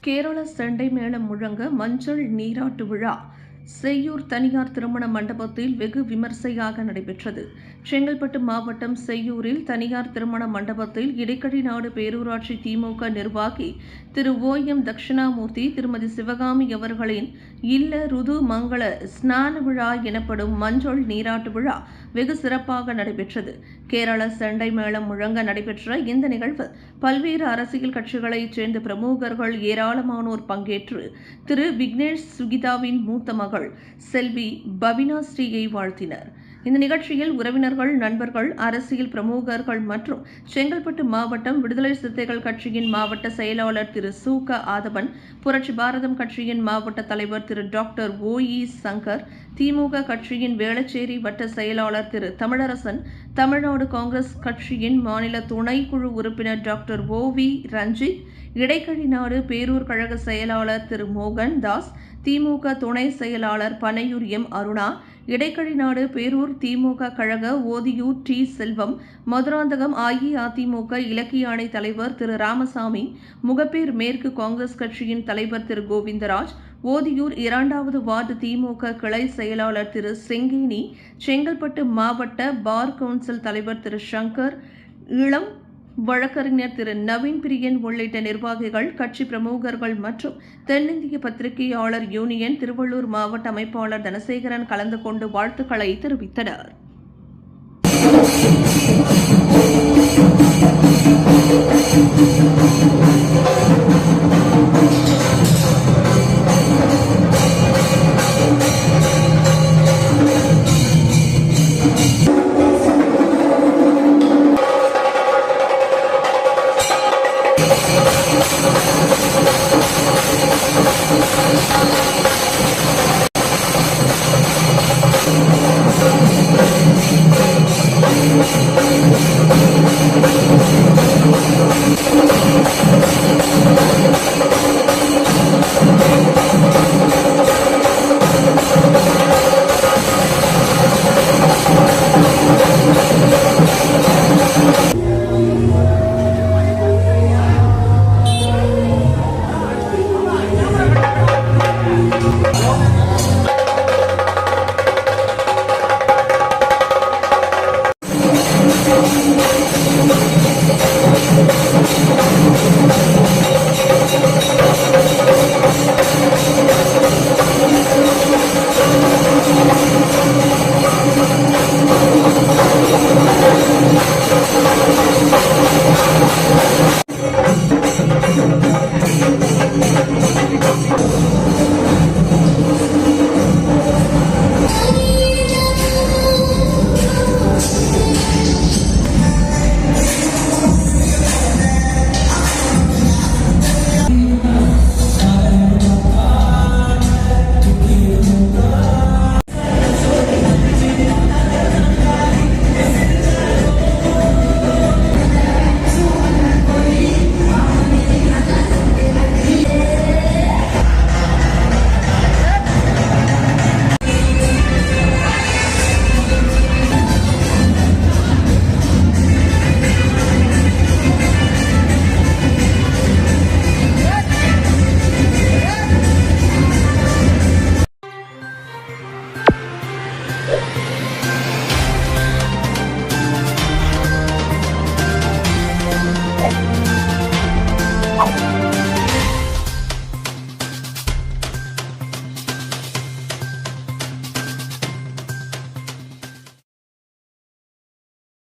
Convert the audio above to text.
கேரள செண்டை மேளம் முழங்க மஞ்சள் நீராட்டு விழா செய்யூர் தனியார் திருமண மண்டபத்தில் வெகு விமர்சையாக நடைபெற்றது. செங்கல்பட்டு மாவட்டம் செய்யூரில் தனியார் திருமண மண்டபத்தில் இடைக்கழி நாடு பேரூராட்சி திமுக நிர்வாகி திரு ஓ.எம். தட்சிணாமூர்த்தி திருமதி சிவகாமி அவர்களின் இல்ல ருது மங்கள ஸ்நான விழா எனப்படும் மஞ்சள் நீராட்டு விழா வெகு சிறப்பாக நடைபெற்றது. கேரள செண்டை மேளம் முழங்க நடைபெற்ற இந்த நிகழ்வில் பல்வேறு அரசியல் கட்சிகளைச் சேர்ந்த பிரமுகர்கள் ஏராளமானோர் பங்கேற்று திரு விக்னேஷ் சுகிதாவின் மூத்த மகள் செல்வி பபினா ஸ்ரீயை வாழ்த்தினர். இந்த நிகழ்ச்சியில் உறவினர்கள், நண்பர்கள், அரசியல் பிரமுகர்கள் மற்றும் செங்கல்பட்டு மாவட்டம் விடுதலை சிறுத்தைகள் கட்சியின் மாவட்ட செயலாளர் திரு சு.க. ஆதவன், புரட்சி பாரதம் கட்சியின் மாவட்ட தலைவர் திரு டாக்டர் ஓ.இ. சங்கர், திமுக கட்சியின் வேளச்சேரி வட்ட செயலாளர் திரு தமிழரசன், தமிழ்நாடு காங்கிரஸ் கட்சியின் மாநில துணைக்குழு உறுப்பினர் டாக்டர் ஓ.வி. ரஞ்சித், இடைக்கழி நாடு பேரூர் கழக செயலாளர் திரு மோகன் தாஸ், திமுக துணை செயலாளர் பனையூர் எம். அருணா, இடைக்கழி நாடு பேரூர் திமுக கழக ஓதியூர் டி. செல்வம், மதுராந்தகம் அஇஅதிமுக இலக்கிய அணி தலைவர் திரு ராமசாமி, முகப்பேர் மேற்கு காங்கிரஸ் கட்சியின் தலைவர் திரு கோவிந்தராஜ், ஓதியூர் 2வது வார்டு திமுக கிளை செயலாளர் திரு செங்கேனி, செங்கல்பட்டு மாவட்ட பார் கவுன்சில் தலைவர் திரு சங்கர், இளம் வழக்கறிஞர் திரு நவீன் பிரியன் உள்ளிட்ட நிர்வாகிகள், கட்சி பிரமுகர்கள் மற்றும் தென்னிந்திய பத்திரிகையாளர் யூனியன் திருவள்ளூர் மாவட்ட அமைப்பாளர் தனசேகரன் கலந்து கொண்டு வாழ்த்துக்களை தெரிவித்தனர்.